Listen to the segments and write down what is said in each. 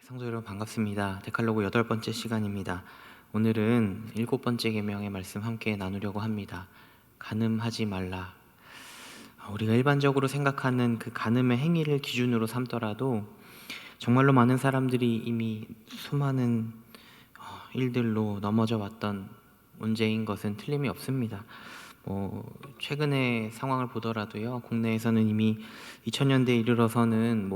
성도 여러분 반갑습니다. 데칼로그 8번째 시간입니다. 오늘은 7번째 계명의 말씀 함께 나누려고 합니다. 간음하지 말라. 우리가 일반적으로 생각하는 그 간음의 행위를 기준으로 삼더라도 정말로 많은 사람들이 이미 수많은 일들로 넘어져 왔던 문제인 것은 틀림이 없습니다. 최근의 상황을 보더라도요, 국내에서는 이미 2000년대에 이르러서는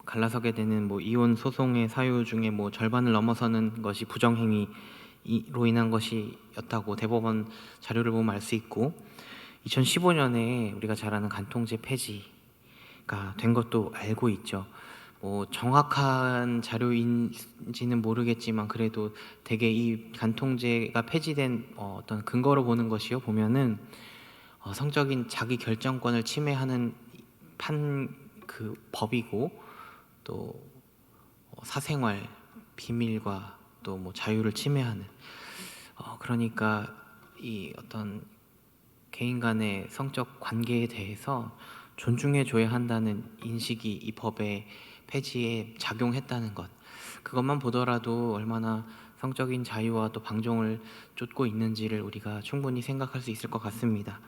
갈라서게 되는 이혼 소송의 사유 중에 절반을 넘어서는 것이 부정행위로 인한 것이었다고 대법원 자료를 보면 알 수 있고, 2015년에 우리가 잘 아는 간통죄 폐지가 된 것도 알고 있죠. 정확한 자료인지는 모르겠지만 그래도 대개 이 간통죄가 폐지된 어떤 근거로 보는 것이요, 보면은 성적인 자기 결정권을 침해하는 그 법이고, 또 사생활 비밀과 또 자유를 침해하는, 그러니까 이 어떤 개인 간의 성적 관계에 대해서 존중해 줘야 한다는 인식이 이 법의 폐지에 작용했다는 것, 그것만 보더라도 얼마나 성적인 자유와 또 방종을 쫓고 있는지를 우리가 충분히 생각할 수 있을 것 같습니다.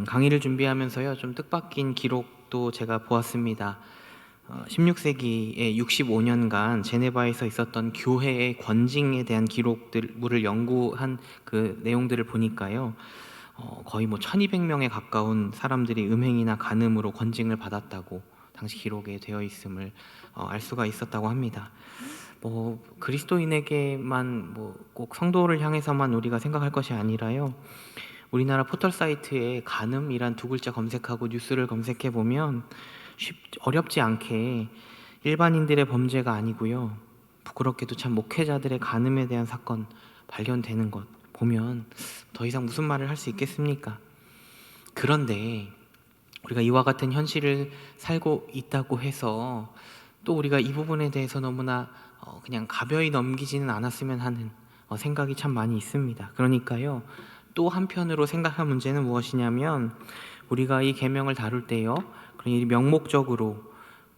강의를 준비하면서요, 좀 뜻밖인 기록도 제가 보았습니다. 16세기에 65년간 제네바에서 있었던 교회의 권징에 대한 기록들을 연구한 그 내용들을 보니까요, 거의 1200명에 가까운 사람들이 음행이나 간음으로 권징을 받았다고 당시 기록에 되어 있음을 알 수가 있었다고 합니다. 그리스도인에게만 꼭 성도를 향해서만 우리가 생각할 것이 아니라요, 우리나라 포털 사이트에 간음이란 두 글자 검색하고 뉴스를 검색해 보면 어렵지 않게 일반인들의 범죄가 아니고요, 부끄럽게도 참 목회자들의 간음에 대한 사건 발견되는 것 보면 더 이상 무슨 말을 할 수 있겠습니까? 그런데 우리가 이와 같은 현실을 살고 있다고 해서 또 우리가 이 부분에 대해서 너무나 그냥 가벼이 넘기지는 않았으면 하는 생각이 참 많이 있습니다. 그러니까요, 또 한편으로 생각할 문제는 무엇이냐면, 우리가 이 계명을 다룰 때요, 그러니 명목적으로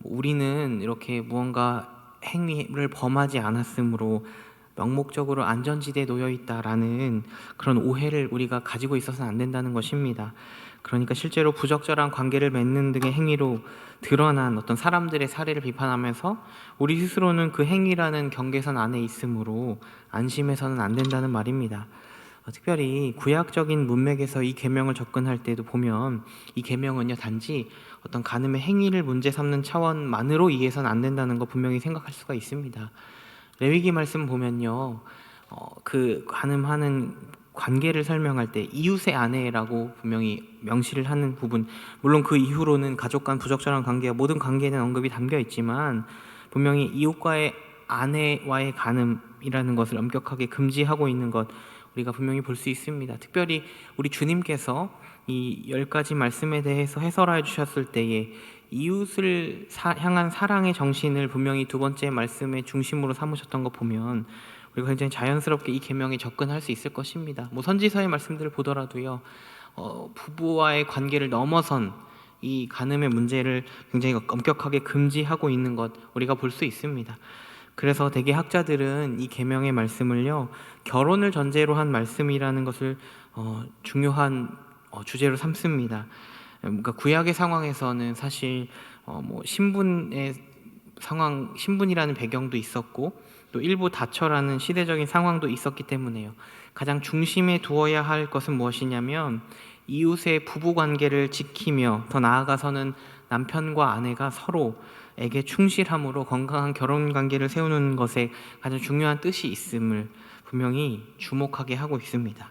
우리는 이렇게 무언가 행위를 범하지 않았으므로 명목적으로 안전지대에 놓여 있다라는 그런 오해를 우리가 가지고 있어서는 안 된다는 것입니다. 그러니까 실제로 부적절한 관계를 맺는 등의 행위로 드러난 어떤 사람들의 사례를 비판하면서 우리 스스로는 그 행위라는 경계선 안에 있으므로 안심해서는 안 된다는 말입니다. 특별히 구약적인 문맥에서 이 계명을 접근할 때도 보면 이 계명은요, 단지 어떤 간음의 행위를 문제 삼는 차원만으로 이해해서는 안 된다는 거 분명히 생각할 수가 있습니다. 레위기 말씀 보면요, 그 간음하는 관계를 설명할 때 이웃의 아내라고 분명히 명시를 하는 부분, 물론 그 이후로는 가족 간 부적절한 관계와 모든 관계에는 언급이 담겨 있지만 분명히 이웃과의 아내와의 간음이라는 것을 엄격하게 금지하고 있는 것 우리가 분명히 볼 수 있습니다. 특별히 우리 주님께서 이 10가지 말씀에 대해서 해설해 주셨을 때에 이웃을 향한 사랑의 정신을 분명히 두 번째 말씀의 중심으로 삼으셨던 거 보면 우리가 굉장히 자연스럽게 이 계명에 접근할 수 있을 것입니다. 선지서의 말씀들을 보더라도요, 부부와의 관계를 넘어선 이 간음의 문제를 굉장히 엄격하게 금지하고 있는 것 우리가 볼 수 있습니다. 그래서 대개 학자들은 이 계명의 말씀을요, 결혼을 전제로 한 말씀이라는 것을 중요한 주제로 삼습니다. 그러니까 구약의 상황에서는 사실 신분의 상황, 신분이라는 배경도 있었고 또 일부 다처라는 시대적인 상황도 있었기 때문에요, 가장 중심에 두어야 할 것은 무엇이냐면 이웃의 부부관계를 지키며 더 나아가서는 남편과 아내가 서로에게 충실함으로 건강한 결혼관계를 세우는 것에 가장 중요한 뜻이 있음을 분명히 주목하게 하고 있습니다.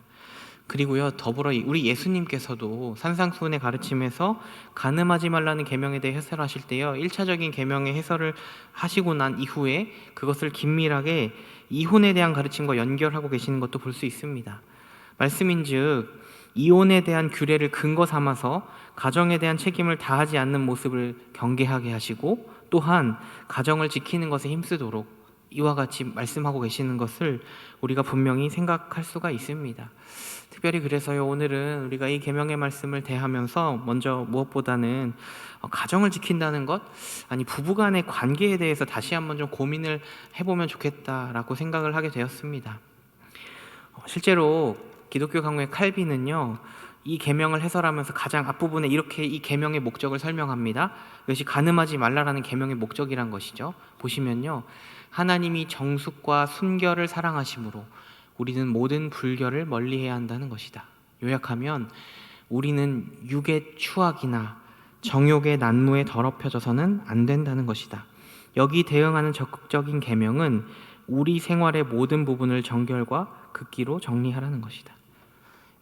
그리고요, 더불어 우리 예수님께서도 산상수훈의 가르침에서 간음하지 말라는 계명에 대해 해설하실 때요, 1차적인 계명의 해설을 하시고 난 이후에 그것을 긴밀하게 이혼에 대한 가르침과 연결하고 계시는 것도 볼 수 있습니다. 말씀인즉 이혼에 대한 규례를 근거 삼아서 가정에 대한 책임을 다하지 않는 모습을 경계하게 하시고, 또한 가정을 지키는 것에 힘쓰도록 이와 같이 말씀하고 계시는 것을 우리가 분명히 생각할 수가 있습니다. 특별히 그래서요, 오늘은 우리가 이 계명의 말씀을 대하면서 먼저 무엇보다는 가정을 지킨다는 것, 아니 부부간의 관계에 대해서 다시 한번 좀 고민을 해보면 좋겠다라고 생각을 하게 되었습니다. 실제로 기독교 강요의 칼빈은요, 이 계명을 해설하면서 가장 앞부분에 이렇게 이 계명의 목적을 설명합니다. 이것이 간음하지 말라라는 계명의 목적이란 것이죠. 보시면요, 하나님이 정숙과 순결을 사랑하심으로 우리는 모든 불결을 멀리해야 한다는 것이다. 요약하면 우리는 육의 추악이나 정욕의 난무에 더럽혀져서는 안 된다는 것이다. 여기 대응하는 적극적인 계명은 우리 생활의 모든 부분을 정결과 극기로 정리하라는 것이다.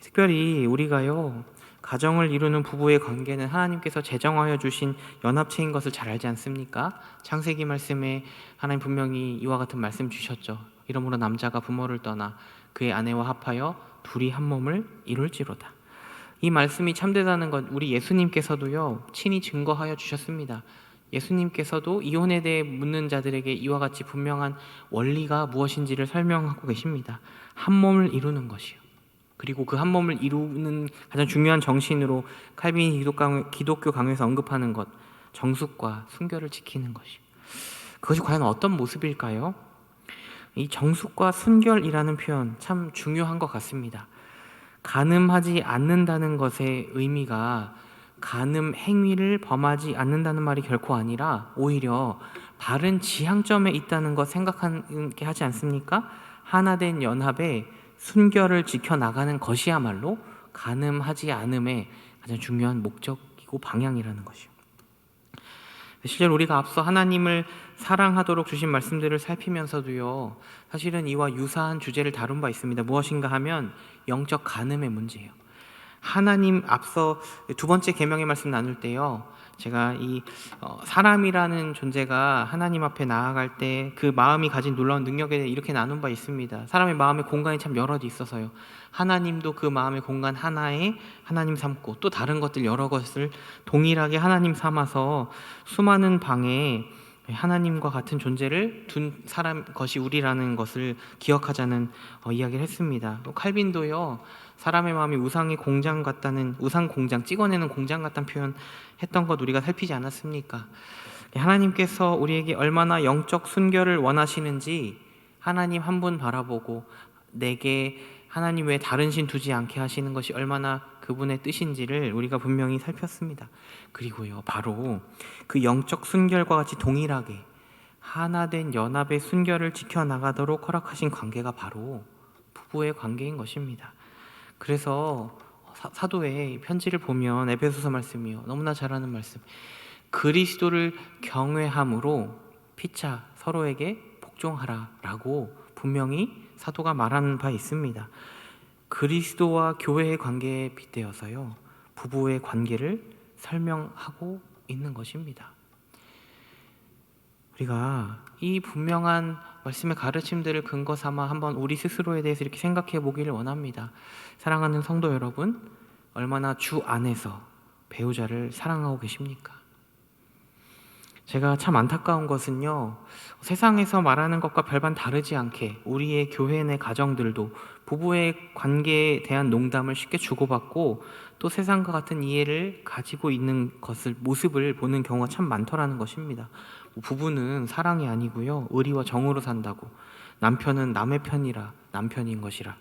특별히 우리가요, 가정을 이루는 부부의 관계는 하나님께서 제정하여 주신 연합체인 것을 잘 알지 않습니까? 창세기 말씀에 하나님 분명히 이와 같은 말씀 주셨죠. 이러므로 남자가 부모를 떠나 그의 아내와 합하여 둘이 한 몸을 이룰지로다. 이 말씀이 참되다는 것 우리 예수님께서도요, 친히 증거하여 주셨습니다. 예수님께서도 이혼에 대해 묻는 자들에게 이와 같이 분명한 원리가 무엇인지를 설명하고 계십니다. 한 몸을 이루는 것이요, 그리고 그 한 몸을 이루는 가장 중요한 정신으로 칼빈이 기독교 강요에서 언급하는 것, 정숙과 순결을 지키는 것이요. 그것이 과연 어떤 모습일까요? 이 정숙과 순결이라는 표현 참 중요한 것 같습니다. 간음하지 않는다는 것의 의미가 간음 행위를 범하지 않는다는 말이 결코 아니라 오히려 바른 지향점에 있다는 것 생각하게 하지 않습니까? 하나된 연합에 순결을 지켜나가는 것이야말로 간음하지 않음의 가장 중요한 목적이고 방향이라는 것이요. 실제로 우리가 앞서 하나님을 사랑하도록 주신 말씀들을 살피면서도요, 사실은 이와 유사한 주제를 다룬 바 있습니다. 무엇인가 하면 영적 간음의 문제예요. 하나님 앞서 두 번째 계명의 말씀 나눌 때요, 제가 이 사람이라는 존재가 하나님 앞에 나아갈 때 그 마음이 가진 놀라운 능력에 대해 이렇게 나눈 바 있습니다. 사람의 마음의 공간이 참 여럿이 있어서요, 하나님도 그 마음의 공간 하나에 하나님 삼고 또 다른 것들 여러 것을 동일하게 하나님 삼아서 수많은 방에 하나님과 같은 존재를 둔 사람 것이 우리라는 것을 기억하자는 이야기를 했습니다. 또 칼빈도요, 사람의 마음이 우상의 공장 같다는, 우상 공장, 찍어내는 공장 같다는 표현 했던 것 우리가 살피지 않았습니까? 하나님께서 우리에게 얼마나 영적 순결을 원하시는지 하나님 한 분 바라보고 내게 하나님 외에 다른 신 두지 않게 하시는 것이 얼마나 그분의 뜻인지를 우리가 분명히 살폈습니다. 그리고요, 바로 그 영적 순결과 같이 동일하게 하나된 연합의 순결을 지켜나가도록 허락하신 관계가 바로 부부의 관계인 것입니다. 그래서 사도의 편지를 보면 에베소서 말씀이요, 너무나 잘 아는 말씀, 그리스도를 경외함으로 피차 서로에게 복종하라라고 분명히 사도가 말하는 바 있습니다. 그리스도와 교회의 관계에 빗대어서요, 부부의 관계를 설명하고 있는 것입니다. 우리가 이 분명한 말씀의 가르침들을 근거 삼아 한번 우리 스스로에 대해서 이렇게 생각해 보기를 원합니다. 사랑하는 성도 여러분, 얼마나 주 안에서 배우자를 사랑하고 계십니까? 제가 참 안타까운 것은요, 세상에서 말하는 것과 별반 다르지 않게 우리의 교회 내 가정들도 부부의 관계에 대한 농담을 쉽게 주고받고 또 세상과 같은 이해를 가지고 있는 모습을 보는 경우가 참 많더라는 것입니다. 부부는 사랑이 아니고요, 의리와 정으로 산다고, 남편은 남의 편이라 남편인 것이라,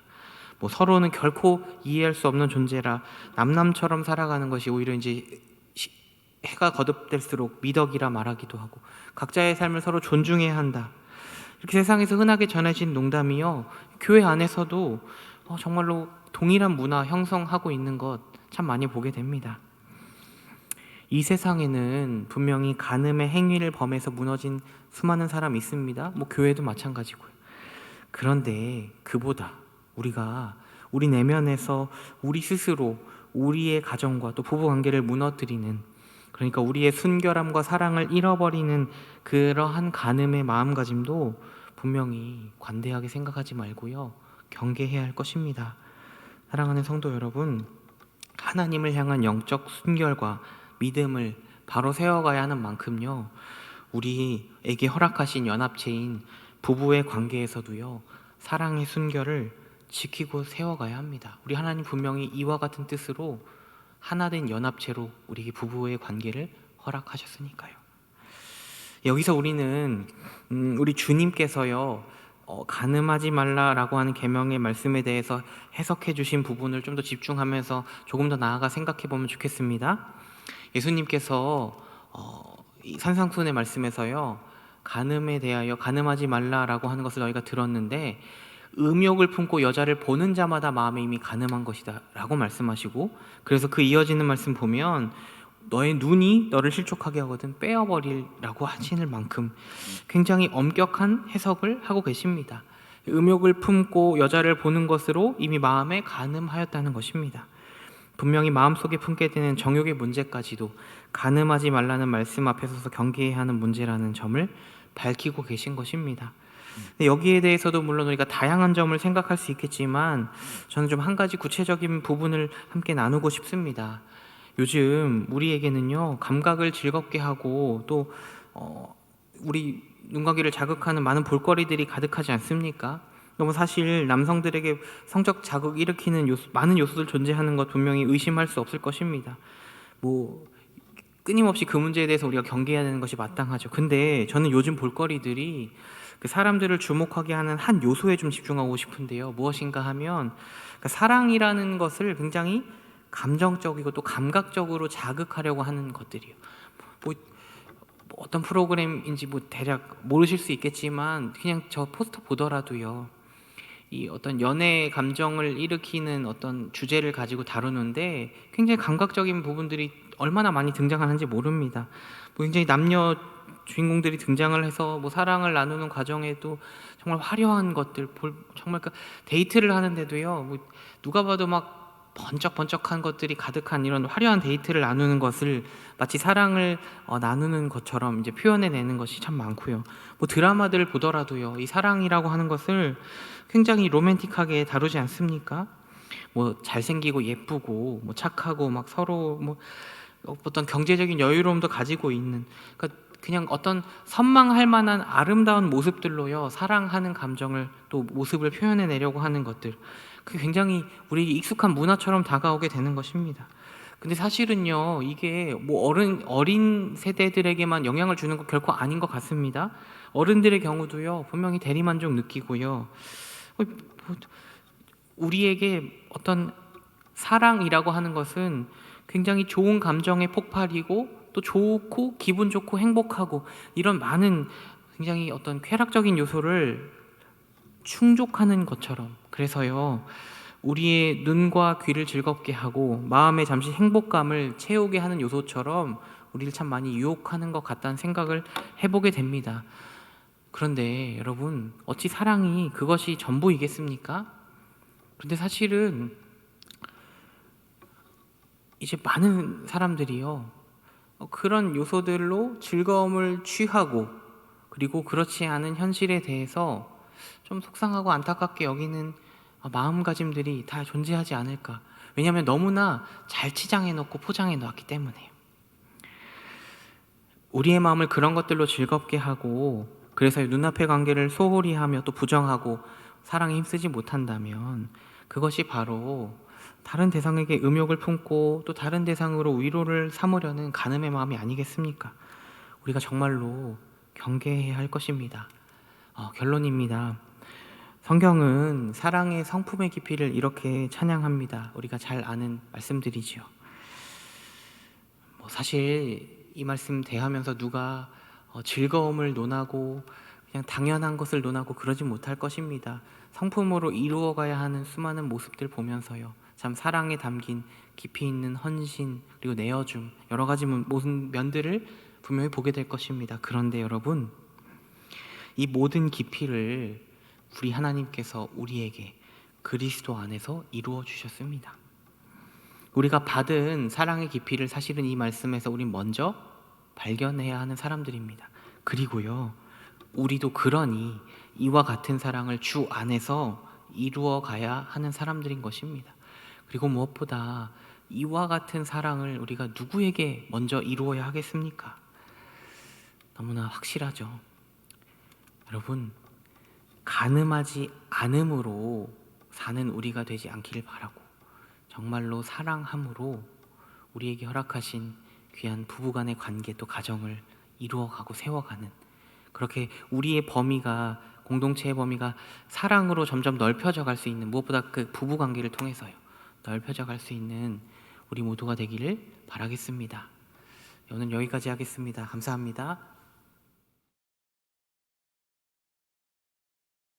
서로는 결코 이해할 수 없는 존재라 남남처럼 살아가는 것이 오히려 이제 해가 거듭될수록 미덕이라 말하기도 하고, 각자의 삶을 서로 존중해야 한다, 이렇게 세상에서 흔하게 전해진 농담이요, 교회 안에서도 정말로 동일한 문화 형성하고 있는 것 참 많이 보게 됩니다. 이 세상에는 분명히 간음의 행위를 범해서 무너진 수많은 사람이 있습니다. 교회도 마찬가지고요. 그런데 그보다 우리가 우리 내면에서 우리 스스로 우리의 가정과 또 부부관계를 무너뜨리는, 그러니까 우리의 순결함과 사랑을 잃어버리는 그러한 간음의 마음가짐도 분명히 관대하게 생각하지 말고요, 경계해야 할 것입니다. 사랑하는 성도 여러분, 하나님을 향한 영적 순결과 믿음을 바로 세워가야 하는 만큼요, 우리에게 허락하신 연합체인 부부의 관계에서도요, 사랑의 순결을 지키고 세워가야 합니다. 우리 하나님 분명히 이와 같은 뜻으로 하나된 연합체로 우리에게 부부의 관계를 허락하셨으니까요. 여기서 우리는 우리 주님께서요, 간음하지 말라라고 하는 계명의 말씀에 대해서 해석해 주신 부분을 좀 더 집중하면서 조금 더 나아가 생각해 보면 좋겠습니다. 예수님께서 이 산상순의 말씀에서요, 간음에 대하여 간음하지 말라라고 하는 것을 너희가 들었는데 음욕을 품고 여자를 보는 자마다 마음에 이미 간음한 것이다 라고 말씀하시고, 그래서 그 이어지는 말씀 보면 너의 눈이 너를 실족하게 하거든 빼어버리라고 하시는 만큼 굉장히 엄격한 해석을 하고 계십니다. 음욕을 품고 여자를 보는 것으로 이미 마음에 간음하였다는 것입니다. 분명히 마음속에 품게 되는 정욕의 문제까지도 간음하지 말라는 말씀 앞에 서서 경계해야 하는 문제라는 점을 밝히고 계신 것입니다. 여기에 대해서도 물론 우리가 다양한 점을 생각할 수 있겠지만 저는 좀 한 가지 구체적인 부분을 함께 나누고 싶습니다. 요즘 우리에게는요, 감각을 즐겁게 하고 또 우리 눈가귀를 자극하는 많은 볼거리들이 가득하지 않습니까? 너무 사실 남성들에게 성적 자극 일으키는 많은 요소들 존재하는 것 분명히 의심할 수 없을 것입니다. 끊임없이 그 문제에 대해서 우리가 경계해야 되는 것이 마땅하죠. 근데 저는 요즘 볼거리들이 그 사람들을 주목하게 하는 한 요소에 좀 집중하고 싶은데요. 무엇인가 하면 사랑이라는 것을 굉장히 감정적이고 또 감각적으로 자극하려고 하는 것들이요. 어떤 프로그램인지 대략 모르실 수 있겠지만 그냥 저 포스터 보더라도요, 이 어떤 연애 감정을 일으키는 어떤 주제를 가지고 다루는데 굉장히 감각적인 부분들이 얼마나 많이 등장하는지 모릅니다. 굉장히 남녀 주인공들이 등장을 해서 사랑을 나누는 과정에도 정말 화려한 것들, 정말 데이트를 하는데도요, 누가 봐도 막 번쩍번쩍한 것들이 가득한 이런 화려한 데이트를 나누는 것을 마치 사랑을 나누는 것처럼 이제 표현해내는 것이 참 많고요. 드라마들을 보더라도요, 이 사랑이라고 하는 것을 굉장히 로맨틱하게 다루지 않습니까? 잘생기고 예쁘고 착하고 막 서로 어떤 경제적인 여유로움도 가지고 있는, 그냥 어떤 선망할 만한 아름다운 모습들로요, 사랑하는 감정을 또 모습을 표현해내려고 하는 것들, 그게 굉장히 우리에게 익숙한 문화처럼 다가오게 되는 것입니다. 근데 사실은요, 이게 어린 세대들에게만 영향을 주는 거 결코 아닌 것 같습니다. 어른들의 경우도요, 분명히 대리만족 느끼고요, 우리에게 어떤 사랑이라고 하는 것은 굉장히 좋은 감정의 폭발이고 또 좋고 기분 좋고 행복하고 이런 많은 굉장히 어떤 쾌락적인 요소를 충족하는 것처럼, 그래서요, 우리의 눈과 귀를 즐겁게 하고 마음에 잠시 행복감을 채우게 하는 요소처럼 우리를 참 많이 유혹하는 것 같다는 생각을 해보게 됩니다. 그런데 여러분, 어찌 사랑이 그것이 전부이겠습니까? 그런데 사실은 이제 많은 사람들이요, 그런 요소들로 즐거움을 취하고 그리고 그렇지 않은 현실에 대해서 좀 속상하고 안타깝게 여기는 마음가짐들이 다 존재하지 않을까. 왜냐하면 너무나 잘 치장해 놓고 포장해 놓았기 때문에요. 우리의 마음을 그런 것들로 즐겁게 하고 그래서 눈앞의 관계를 소홀히 하며 또 부정하고 사랑에 힘쓰지 못한다면 그것이 바로 다른 대상에게 음욕을 품고 또 다른 대상으로 위로를 삼으려는 간음의 마음이 아니겠습니까? 우리가 정말로 경계해야 할 것입니다. 결론입니다. 성경은 사랑의 성품의 깊이를 이렇게 찬양합니다. 우리가 잘 아는 말씀들이지요. 사실 이 말씀 대하면서 누가 즐거움을 논하고 그냥 당연한 것을 논하고 그러지 못할 것입니다. 성품으로 이루어가야 하는 수많은 모습들 보면서요, 참 사랑에 담긴 깊이 있는 헌신 그리고 내어줌, 여러 가지 모든 면들을 분명히 보게 될 것입니다. 그런데 여러분, 이 모든 깊이를 우리 하나님께서 우리에게 그리스도 안에서 이루어 주셨습니다. 우리가 받은 사랑의 깊이를 사실은 이 말씀에서 우린 먼저 발견해야 하는 사람들입니다. 그리고요, 우리도 그러니 이와 같은 사랑을 주 안에서 이루어 가야 하는 사람들인 것입니다. 그리고 무엇보다 이와 같은 사랑을 우리가 누구에게 먼저 이루어야 하겠습니까? 너무나 확실하죠. 여러분, 가늠하지 않음으로 사는 우리가 되지 않기를 바라고, 정말로 사랑함으로 우리에게 허락하신 귀한 부부간의 관계 또 가정을 이루어가고 세워가는, 그렇게 우리의 범위가, 공동체의 범위가 사랑으로 점점 넓혀져 갈 수 있는, 무엇보다 그 부부 관계를 통해서요, 넓혀져 갈 수 있는 우리 모두가 되기를 바라겠습니다. 오늘 여기까지 하겠습니다. 감사합니다.